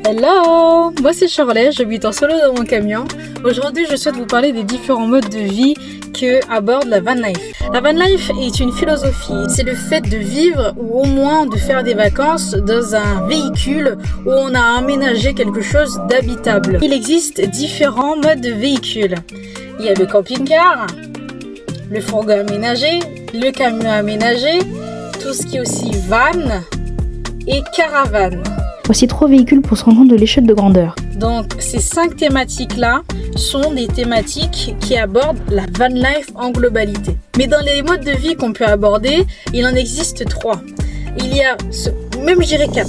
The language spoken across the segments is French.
Hello, moi c'est Shirley, j'habite en solo dans mon camion. Aujourd'hui je souhaite vous parler des différents modes de vie que aborde la van life. La van life est une philosophie, c'est le fait de vivre ou au moins de faire des vacances dans un véhicule où on a aménagé quelque chose d'habitable. Il existe différents modes de véhicules. Il y a le camping-car, le fourgon aménagé, le camion aménagé, tout ce qui est aussi van et caravane. Voici 3 véhicules pour se rendre compte de l'échelle de grandeur. Donc ces 5 thématiques-là sont des thématiques qui abordent la van life en globalité. Mais dans les modes de vie qu'on peut aborder, il en existe 3. Il y a, même je dirais 4,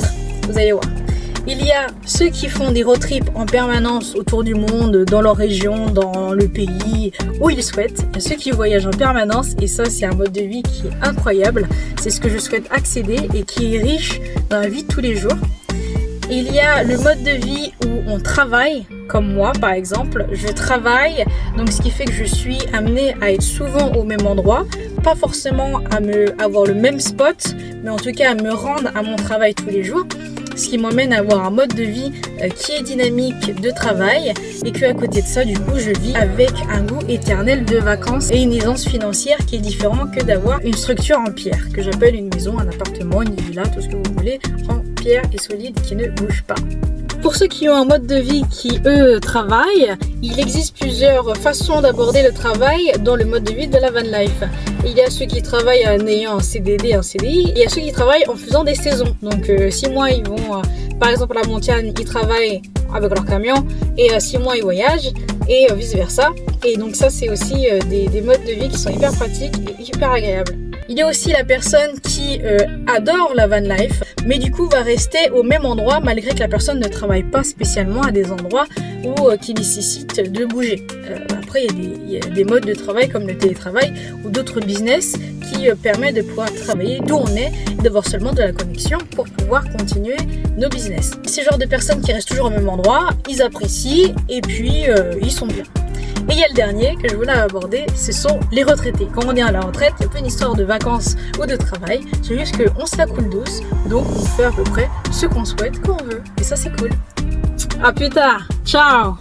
vous allez voir. Il y a ceux qui font des road trips en permanence autour du monde, dans leur région, dans le pays où ils souhaitent. Il y a ceux qui voyagent en permanence et ça c'est un mode de vie qui est incroyable. C'est ce que je souhaite accéder et qui est riche dans la vie de tous les jours. Il y a le mode de vie où on travaille, comme moi par exemple, je travaille, donc ce qui fait que je suis amenée à être souvent au même endroit, pas forcément à avoir le même spot, mais en tout cas à me rendre à mon travail tous les jours, ce qui m'emmène à avoir un mode de vie qui est dynamique de travail et qu'à côté de ça, du coup, je vis avec un goût éternel de vacances et une aisance financière qui est différente que d'avoir une structure en pierre, que j'appelle une maison, un appartement, une villa, tout ce que vous voulez, en pierre et solide qui ne bouge pas. Pour ceux qui ont un mode de vie qui, eux, travaillent, il existe plusieurs façons d'aborder le travail dans le mode de vie de la van life. Il y a ceux qui travaillent en ayant un CDD, un CDI, et il y a ceux qui travaillent en faisant des saisons. Donc 6 mois, ils vont, par exemple à la montagne, ils travaillent avec leur camion, et 6 mois, ils voyagent, et vice-versa. Et donc ça, c'est aussi des modes de vie qui sont hyper pratiques et hyper agréables. Il y a aussi la personne qui adore la van life, mais du coup va rester au même endroit malgré que la personne ne travaille pas spécialement à des endroits qui nécessitent de bouger. Après, il y a des modes de travail comme le télétravail ou d'autres business qui permettent de pouvoir travailler d'où on est et d'avoir seulement de la connexion pour pouvoir continuer nos business. Ces genres de personnes qui restent toujours au même endroit, ils apprécient et puis ils sont bien. Et il y a le dernier que je voulais aborder, ce sont les retraités. Quand on est à la retraite, il n'y a pas une histoire de vacances ou de travail, c'est juste qu'on se la coule douce, donc on fait à peu près ce qu'on souhaite, qu'on veut. Et ça c'est cool. À plus tard, ciao!